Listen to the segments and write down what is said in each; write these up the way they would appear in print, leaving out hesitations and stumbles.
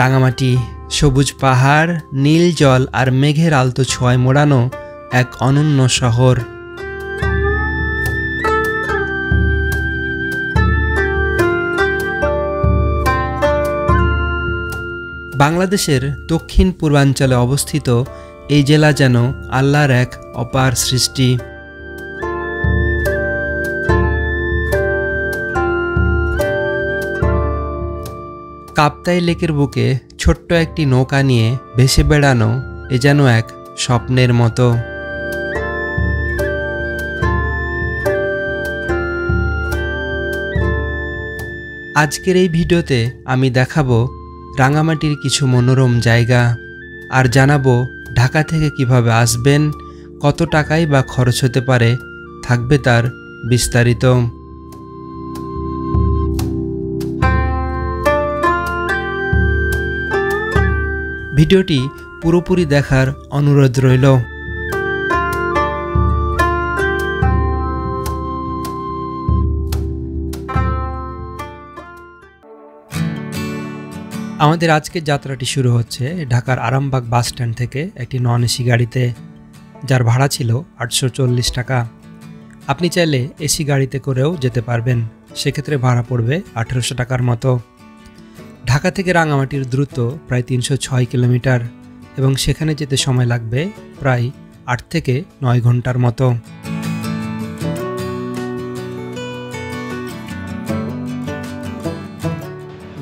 রাঙামাটি সবুজ পাহাড়, নীল জল আর মেঘের আলতো ছোঁয়ায় মোড়ানো এক অনন্য শহর। বাংলাদেশের দক্ষিণ পূর্বাঞ্চলে অবস্থিত এই জেলা যেন আল্লাহর এক অপার সৃষ্টি। কাপ্তাই লেকের বুকে ছোট্ট একটি নৌকা নিয়ে ভেসে বেড়ানো এ যেন এক স্বপ্নের মতো। আজকের এই ভিডিওতে আমি দেখাবো রাঙামাটির কিছু মনোরম জায়গা, আর জানাবো ঢাকা থেকে কিভাবে আসবেন, কত টাকাই বা খরচ হতে পারে, থাকবে তার বিস্তারিত। ভিডিওটি পুরোপুরি দেখার অনুরোধ রইল। আমাদের আজকের যাত্রাটি শুরু হচ্ছে ঢাকার আরামবাগ বাস স্ট্যান্ড থেকে একটি নন এসি গাড়িতে, যার ভাড়া ছিল 840 টাকা। আপনি চাইলে এসি গাড়িতে করেও যেতে পারবেন, সেক্ষেত্রে ভাড়া পড়বে 1800 টাকার মতো। ঢাকা থেকে রাঙামাটির দূরত্ব প্রায় 306 কিলোমিটার এবং সেখানে যেতে সময় লাগবে প্রায় 8 থেকে 9 ঘন্টার মতো।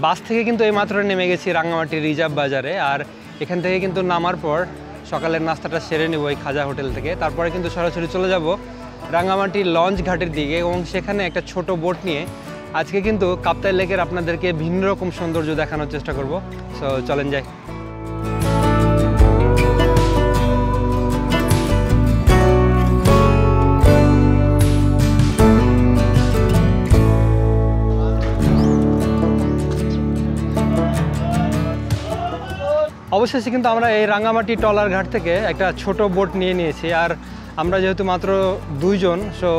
বাস থেকে কিন্তু এইমাত্র নেমে গেছি রাঙামাটি রিজার্ভ বাজারে, আর এখান থেকে কিন্তু নামার পর সকালের নাস্তাটা সেরে নেব এই খাজা হোটেল থেকে। তারপরে কিন্তু সরাসরি চলে যাব রাঙামাটি লঞ্চ ঘাটের দিকে এবং সেখানে একটা ছোট বোট নিয়ে আজকে কিন্তু কাপ্তাই লেকের আপনাদেরকে ভিন্ন রকম সৌন্দর্য দেখানোর চেষ্টা করব। সো চলেন যাই। অবশেষে কিন্তু আমরা এই রাঙামাটি টলার ঘাট থেকে একটা ছোট বোট নিয়ে নিয়েছি, আর আমরা যেহেতু মাত্র 2 জন, সো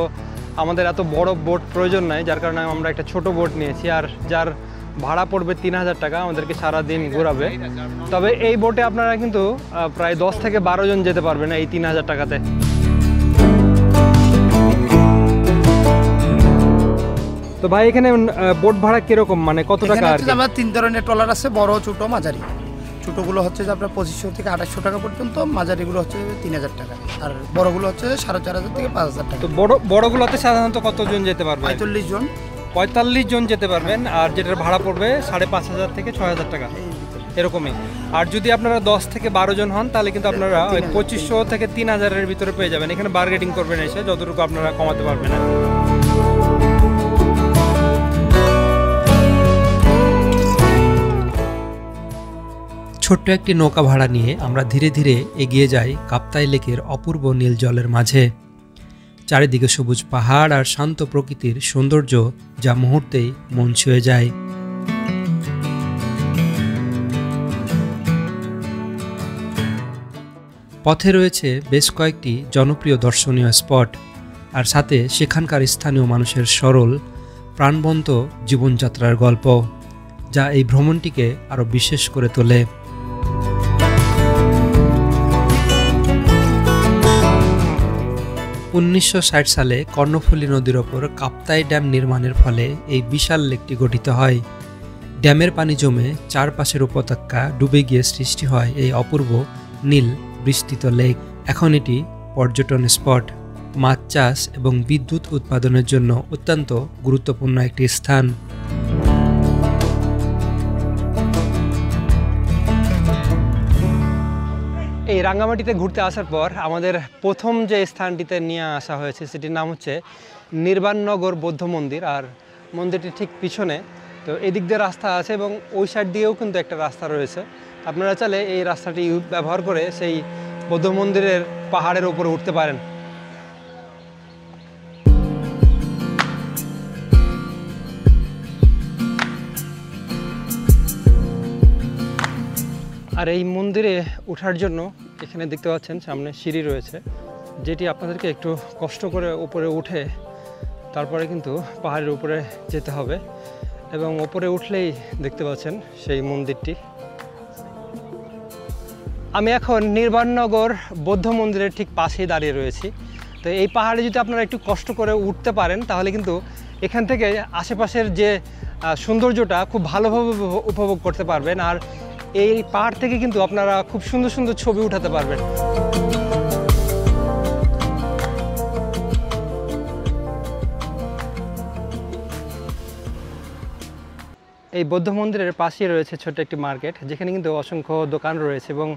আমাদের এত বড় বোট প্রয়োজন নাই, যার কারণে আমরা একটা ছোট বোট নিয়েছি, আর যার ভাড়া পড়বে 3000 টাকা, আমাদেরকে সারাদিন ঘোরাবে। তবে এই বোটে আপনারা কিন্তু প্রায় 10 থেকে 12 জন যেতে পারবেন এই 3000 টাকাতে। তো ভাই এখানে বোট ভাড়া কিরকম, মানে কত টাকা? আমরা 3 ধরনের ট্রলার আছে, বড়, ছোট, মাঝারি। ছোটোগুলো হচ্ছে যে আপনার 2500 থেকে 2800 টাকা পর্যন্ত, মাঝারিগুলো হচ্ছে 3000 টাকা, আর বড়গুলো হচ্ছে 4500 থেকে 5000 টাকা। তো বড়গুলোতে সাধারণত কতজন যেতে পারবে? 45 জন। 45 জন যেতে পারবেন, আর যেটার ভাড়া পড়বে 5500 থেকে 6000 টাকা এরকমই। আর যদি আপনারা 10 থেকে 12 জন হন তাহলে কিন্তু আপনারা ওই 2500 থেকে 3000-এর ভিতরে পেয়ে যাবেন। এখানে বার্গেটিং করবেন এসে, যতটুকু আপনারা কমাতে পারবেন। ছোট্ট একটি নৌকা ভাড়া নিয়ে আমরা ধীরে ধীরে এগিয়ে যাই কাপ্তাই লেকের অপূর্ব নীল জলের মাঝে। চারিদিকে সবুজ পাহাড় আর শান্ত প্রকৃতির সৌন্দর্য, যা মুহূর্তেই মন ছুঁয়ে যায়। পথে রয়েছে বেশ কয়েকটি জনপ্রিয় দর্শনীয় স্পট, আর সাথে সেখানকার স্থানীয় মানুষের সরল প্রাণবন্ত জীবনযাত্রার গল্প, যা এই ভ্রমণটিকে আরও বিশেষ করে তোলে। 1960 সালে কর্ণফুলী নদীর ওপর কাপ্তাই ড্যাম নির্মাণের ফলে এই বিশাল লেকটি গঠিত হয়। ড্যামের পানি জমে চারপাশের উপত্যকা ডুবে গিয়ে সৃষ্টি হয় এই অপূর্ব নীল বিস্তৃত লেক। এখন এটি পর্যটন স্পট, মাছ চাষ এবং বিদ্যুৎ উৎপাদনের জন্য অত্যন্ত গুরুত্বপূর্ণ একটি স্থান। এই রাঙামাটিতে ঘুরতে আসার পর আমাদের প্রথম যে স্থানটিতে নিয়ে আসা হয়েছে সেটির নাম হচ্ছে নির্বাণনগর বৌদ্ধ মন্দির, আর মন্দিরটি ঠিক পিছনে। তো এদিক দিয়ে রাস্তা আছে এবং ওই সাইড দিয়েও কিন্তু একটা রাস্তা রয়েছে। আপনারা চাইলে এই রাস্তাটি ব্যবহার করে সেই বৌদ্ধ মন্দিরের পাহাড়ের উপরে উঠতে পারেন। আর এই মন্দিরে ওঠার জন্য এখানে দেখতে পাচ্ছেন সামনে সিঁড়ি রয়েছে, যেটি আপনাদেরকে একটু কষ্ট করে উপরে উঠে তারপরে কিন্তু পাহাড়ের উপরে যেতে হবে। এবং উপরে উঠলেই দেখতে পাচ্ছেন সেই মন্দিরটি। আমি এখন নির্বাণনগর বৌদ্ধ মন্দিরের ঠিক পাশেই দাঁড়িয়ে রয়েছি। তো এই পাহাড়ে যদি আপনারা একটু কষ্ট করে উঠতে পারেন তাহলে কিন্তু এখান থেকে আশেপাশের যে সৌন্দর্যটা খুব ভালোভাবে উপভোগ করতে পারবেন। আর এই পাহাড় থেকে কিন্তু আপনারা খুব সুন্দর সুন্দর ছবি উঠাতে পারবেন। এই বৌদ্ধ মন্দিরের পাশেই রয়েছে ছোট্ট একটি মার্কেট, যেখানে কিন্তু অসংখ্য দোকান রয়েছে এবং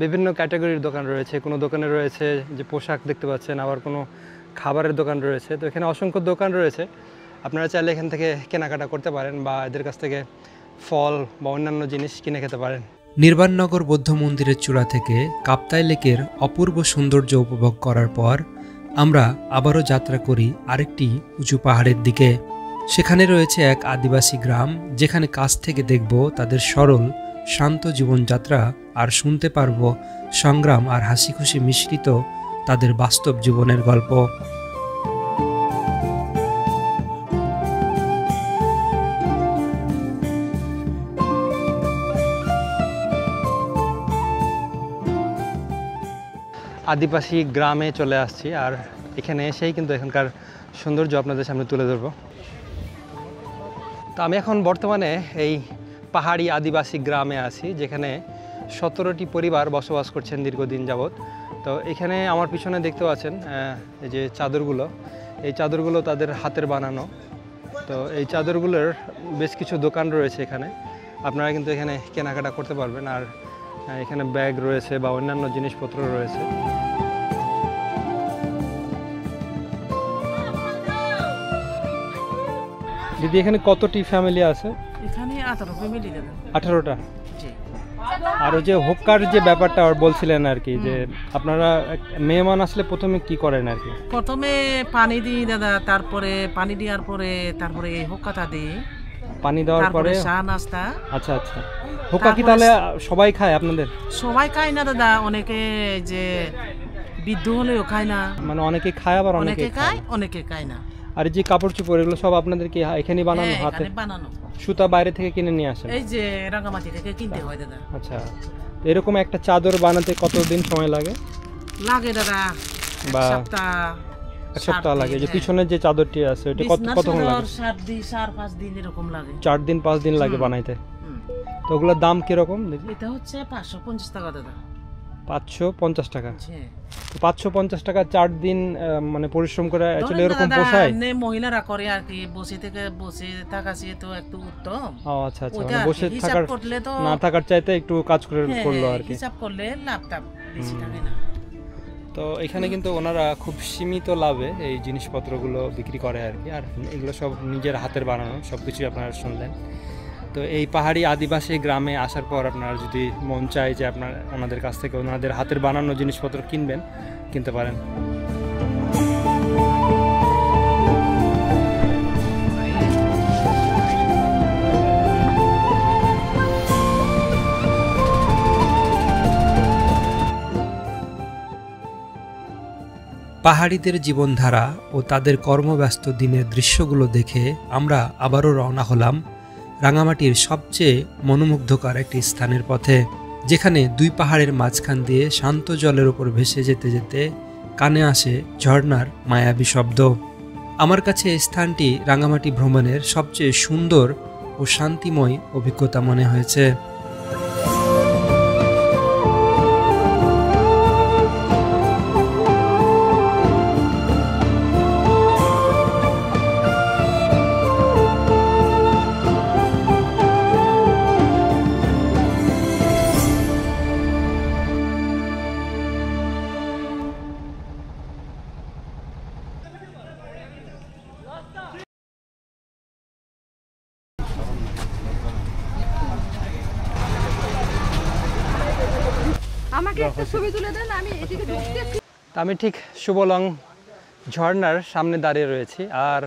বিভিন্ন ক্যাটাগরির দোকান রয়েছে। কোনো দোকানে রয়েছে যে পোশাক দেখতে পাচ্ছেন, আবার কোনো খাবারের দোকান রয়েছে। তো এখানে অসংখ্য দোকান রয়েছে, আপনারা চাইলে এখান থেকে কেনাকাটা করতে পারেন বা এদের কাছ থেকে ফল বা অন্যান্য জিনিস কিনে খেতে পারেন। নির্বাণনগর বৌদ্ধ মন্দিরের চূড়া থেকে কাপ্তাই লেকের অপূর্ব সৌন্দর্য উপভোগ করার পর আমরা আবারও যাত্রা করি আরেকটি উঁচু পাহাড়ের দিকে। সেখানে রয়েছে এক আদিবাসী গ্রাম, যেখানে কাছ থেকে দেখব তাদের সরল শান্ত জীবনযাত্রা আর শুনতে পারবো সংগ্রাম আর হাসি খুশি মিশ্রিত তাদের বাস্তব জীবনের গল্প। আদিবাসী গ্রামে চলে আসছি, আর এখানে এসেই কিন্তু এখানকার সৌন্দর্য আপনাদের সামনে তুলে ধরবো। তো আমি এখন বর্তমানে এই পাহাড়ি আদিবাসী গ্রামে আছি, যেখানে 17টি পরিবার বসবাস করছেন দীর্ঘদিন যাবৎ। তো এখানে আমার পিছনে দেখতে পাচ্ছেন এই যে চাদরগুলো, এই চাদরগুলো তাদের হাতের বানানো। তো এই চাদরগুলোর বেশ কিছু দোকান রয়েছে এখানে, আপনারা কিন্তু এখানে কেনাকাটা করতে পারবেন। আর এখানে ব্যাগ রয়েছে বা অন্যান্য জিনিসপত্র রয়েছে। দিদি, এখানে কতটি ফ্যামিলি আছে? এখানে 18 ফ্যামিলি দেবেন। 18টা। জি। আর ওই যে হোক্কার যে ব্যাপারটা বলছিলেন আর কি, যে আপনারা মেহমান আসলে প্রথমে কি করেন আর কি? প্রথমে পানি দিই দাদা, তারপরে পানি দেওয়ার পরে তারপরে এই হোক্কাটা দিই। পানি দেওয়ার পরে চা নাস্তা। আচ্ছা আচ্ছা। হোক্কা কি তাহলে সবাই খায় আপনাদের? সবাই খায় না দাদা, অনেকে যে বৃদ্ধ হলেও খায় না। মানে অনেকে খায় আবার অনেকে খায়, অনেকে খায় না। আর যে কাপড় চোপড় এগুলো সব আপনাদের কি এখানেই বানানো? হাতে বানানো। সুতা বাইরে থেকে কিনে নিয়ে আসেন? এই যে রাঙ্গামাটি থেকে কিনতে হয় দাদা। আচ্ছা, এরকম একটা চাদর বানাতে কতদিন সময় লাগে? লাগে দাদা বা এক সপ্তাহ লাগে। যে পিছনের যে চাদরটি আছে ওটা কতক্ষণ লাগে? 7 দিন 4-5 দিন এরকম লাগে। 4 দিন 5 দিন লাগে বানাইতে। তো ওগুলোর দাম কিরকম? এটা হচ্ছে 550 টাকা দাদা। 550 টাকা। 550 টাকা 4 দিন মানে পরিশ্রম করে আসলে এরকম পোষায়? মহিলারা করে আর কি, বসে থাকা সে তো একটু উত্তম। ও আচ্ছা আচ্ছা, মানে বসে থাকার না থাকার চাইতে একটু কাজ করে করলো আর কি। হিসাব করলে লাভটা বেশি থাকে না। তো এখানে কিন্তু ওনারা খুব সীমিত লাভে এই জিনিসপত্রগুলো বিক্রি করে আর কি। আর এগুলো সব নিজের হাতের বানানো, সব কিছুই আপনারা শুনলেন। তো এই পাহাড়ি আদিবাসী গ্রামে আসার পর আপনার যদি মন চায় যে আপনার ওনাদের কাছ থেকে ওনাদের হাতের বানানো জিনিসপত্র কিনতে পারেন। পাহাড়িদের জীবনধারা ও তাদের কর্মব্যস্ত দিনের দৃশ্যগুলো দেখে আমরা আবারও রওনা হলাম রাঙামাটির সবচেয়ে মনোমুগ্ধকর একটি স্থানের পথে, যেখানে দুই পাহাড়ের মাঝখান দিয়ে শান্ত জলের উপর ভেসে যেতে যেতে কানে আসে ঝর্ণার মায়াবী শব্দ। আমার কাছে এই স্থানটি রাঙামাটি ভ্রমণের সবচেয়ে সুন্দর ও শান্তিময় অভিজ্ঞতা মনে হয়েছে। আমি ঠিক শুভলং ঝর্ণার সামনে দাঁড়িয়ে রয়েছি। আর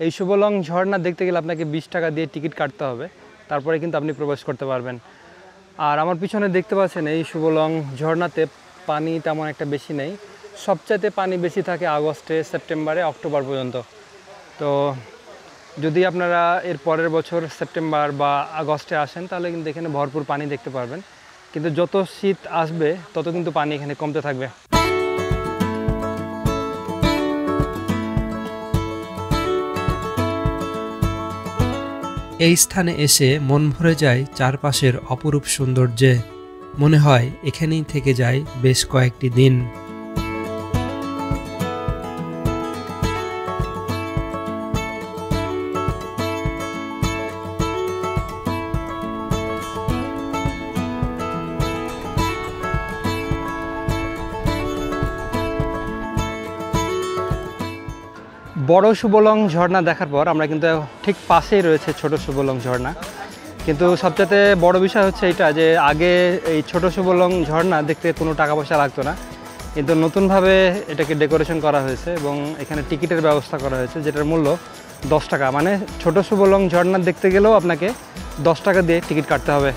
এই শুভলং ঝর্ণা দেখতে গেলে আপনাকে 20 টাকা দিয়ে টিকিট কাটতে হবে, তারপরে কিন্তু আপনি প্রবেশ করতে পারবেন। আর আমার পিছনে দেখতে পাচ্ছেন এই শুভলং ঝর্ণাতে পানি তেমন একটা বেশি নেই, সবচাইতে পানি বেশি থাকে আগস্টে, সেপ্টেম্বরে, অক্টোবর পর্যন্ত। তো যদি আপনারা এর পরের বছর সেপ্টেম্বর বা আগস্টে আসেন তাহলে কিন্তু এখানে ভরপুর পানি দেখতে পারবেন। কিন্তু যত শীত আসবে তত কিন্তু পানি এখানে কমতে থাকবে। এই স্থানে এসে মন ভরে যায় চারপাশের অপরূপ সৌন্দর্যে। মনে হয় এখানেই থেকে যায় বেশ কয়েকটি দিন। বড় সুবলং ঝর্ণা দেখার পর আমরা কিন্তু ঠিক পাশেই রয়েছে ছোট সুবলং ঝর্ণা। কিন্তু সবচেয়ে বড় বিষয় হচ্ছে এটা যে আগে এই ছোট সুবলং ঝর্ণা দেখতে কোনো টাকা পয়সা লাগতো না, কিন্তু নতুনভাবে এটাকে ডেকোরেশন করা হয়েছে এবং এখানে টিকিটের ব্যবস্থা করা হয়েছে, যেটার মূল্য 10 টাকা। মানে ছোট সুবলং ঝর্ণা দেখতে গেলেও আপনাকে 10 টাকা দিয়ে টিকিট কাটতে হবে।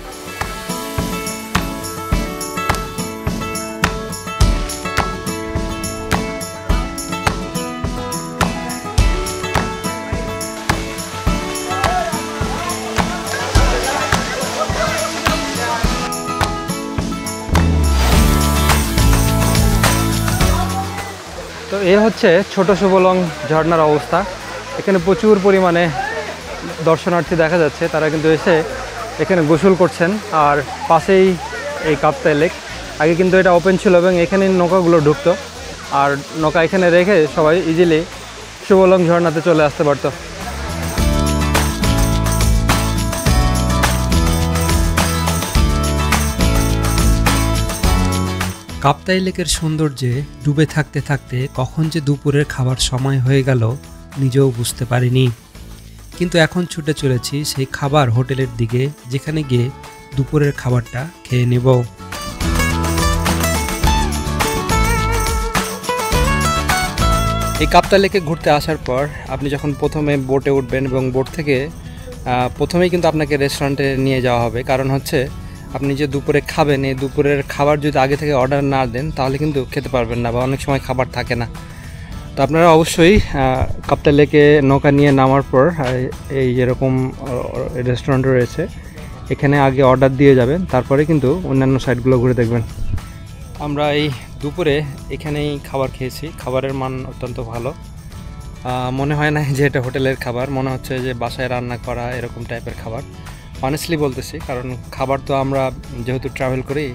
তো এই হচ্ছে ছোট সুবলং ঝর্ণার অবস্থা। এখানে প্রচুর পরিমাণে দর্শনার্থী দেখা যাচ্ছে, তারা কিন্তু এসে এখানে গোসল করছেন। আর পাশেই এই কাপ্তাই লেক। আগে কিন্তু এটা ওপেন ছিল এবং এখানে নৌকাগুলো ঢুকতো, আর নৌকা এখানে রেখে সবাই ইজিলি সুবলং ঝর্ণাতে চলে আসতে পারতো। কাপ্তাই লেকের সৌন্দর্যে ডুবে থাকতে থাকতে কখন যে দুপুরের খাবার সময় হয়ে গেল নিজেও বুঝতে পারিনি। কিন্তু এখন ছুটে চলেছি সেই খাবার হোটেলের দিকে, যেখানে গিয়ে দুপুরের খাবারটা খেয়ে নেব। এই কাপ্তাই লেকে ঘুরতে আসার পর আপনি যখন প্রথমে বোটে উঠবেন এবং বোট থেকে প্রথমেই কিন্তু আপনাকে রেস্টুরেন্টে নিয়ে যাওয়া হবে। কারণ হচ্ছে আপনি যে দুপুরে খাবেন, এই দুপুরের খাবার যদি আগে থেকে অর্ডার না দেন তাহলে কিন্তু খেতে পারবেন না, বা অনেক সময় খাবার থাকে না। তো আপনারা অবশ্যই কাপ্তাই লেকে নৌকা নিয়ে নামার পর এই যেরকম রেস্টুরেন্ট রয়েছে এখানে আগে অর্ডার দিয়ে যাবেন, তারপরে কিন্তু অন্যান্য সাইটগুলো ঘুরে দেখবেন। আমরা এই দুপুরে এখানেই খাবার খেয়েছি। খাবারের মান অত্যন্ত ভালো। মনে হয় না যে এটা হোটেলের খাবার, মনে হচ্ছে যে বাসায় রান্না করা এরকম টাইপের খাবার। অনেস্টলি বলতেছি, কারণ খাবার তো আমরা যেহেতু ট্রাভেল করি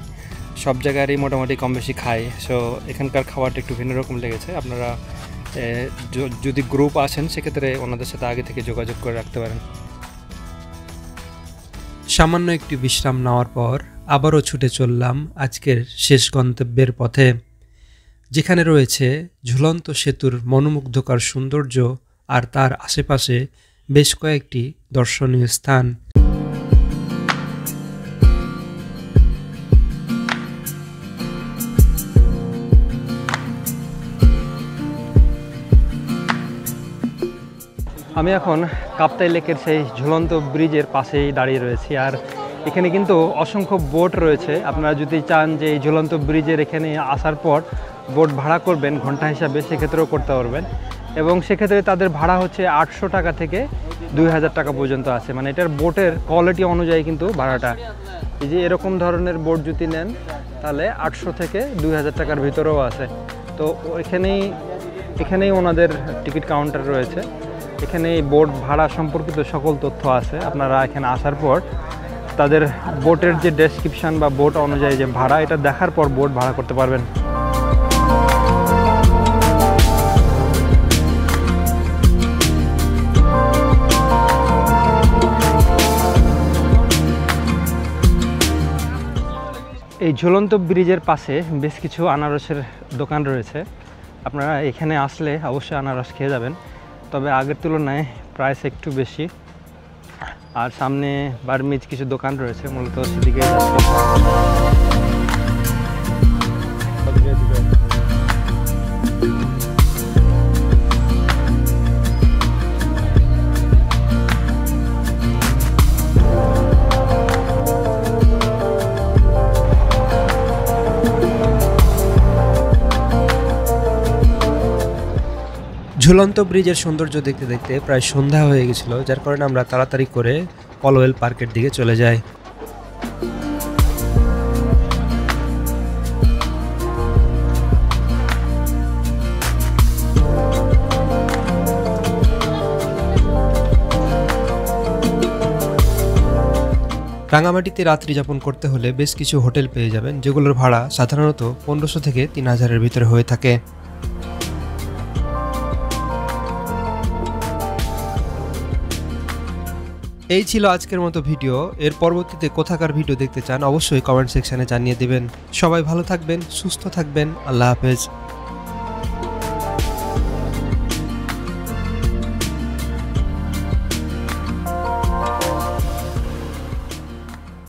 সব জায়গারই মোটামুটি কম বেশি খাই। সো এখানকার খাবারটা একটু ভিন্ন রকম লেগেছে। আপনারা যদি গ্রুপ আসেন সেক্ষেত্রে ওনাদের সাথে আগে থেকে যোগাযোগ করে রাখতে পারেন। সামান্য একটি বিশ্রাম নেওয়ার পর আবারও ছুটে চললাম আজকের শেষ গন্তব্যের পথে, যেখানে রয়েছে ঝুলন্ত সেতুর মনোমুগ্ধকর সৌন্দর্য আর তার আশেপাশে বেশ কয়েকটি দর্শনীয় স্থান। আমি এখন কাপ্তাই লেকের সেই ঝুলন্ত ব্রিজের পাশেই দাঁড়িয়ে রয়েছি, আর এখানে কিন্তু অসংখ্য বোট রয়েছে। আপনারা যদি চান যে এই ঝুলন্ত ব্রিজের এখানে আসার পর বোট ভাড়া করবেন ঘন্টা হিসাবে, সেক্ষেত্রেও করতে পারবেন। এবং সেক্ষেত্রে তাদের ভাড়া হচ্ছে 800 টাকা থেকে 2000 টাকা পর্যন্ত আছে। মানে এটার বোটের কোয়ালিটি অনুযায়ী কিন্তু ভাড়াটা। এই যে এরকম ধরনের বোট যদি নেন তাহলে 800 থেকে 2000 টাকার ভিতরেও আছে। তো এখানেই ওনাদের টিকিট কাউন্টার রয়েছে। এখানে বোট ভাড়া সম্পর্কিত সকল তথ্য আছে। আপনারা এখানে আসার পর তাদের বোটের যে ডেসক্রিপশন বা বোট অনুযায়ী যে ভাড়া, এটা দেখার পর বোট ভাড়া করতে পারবেন। এই ঝুলন্ত ব্রিজের পাশে বেশ কিছু আনারসের দোকান রয়েছে। আপনারা এখানে আসলে অবশ্যই আনারস খেয়ে যাবেন, তবে আগের তুলনায় প্রাইস একটু বেশি। আর সামনে বার্মিজ কিছু দোকান রয়েছে, মূলত সেদিকে ঝুলন্ত ব্রিজের সৌন্দর্য দেখতে দেখতে প্রায় সন্ধ্যা হয়ে গেছিল, যার কারণে আমরা তাড়াতাড়ি করে পলওয়েল পার্কের দিকে চলে যাই। রাঙামাটিতে রাত্রি যাপন করতে হলে বেশ কিছু হোটেল পেয়ে যাবেন, যেগুলোর ভাড়া সাধারণত 1500 থেকে 3000-এর ভিতরে হয়ে থাকে। এই ছিল আজকের মতো ভিডিও। এর পরবর্তীতে কোথাকার ভিডিও দেখতে চান অবশ্যই কমেন্ট সেকশনে জানিয়ে দেবেন। সবাই ভালো থাকবেন, সুস্থ থাকবেন। আল্লাহ হাফেজ।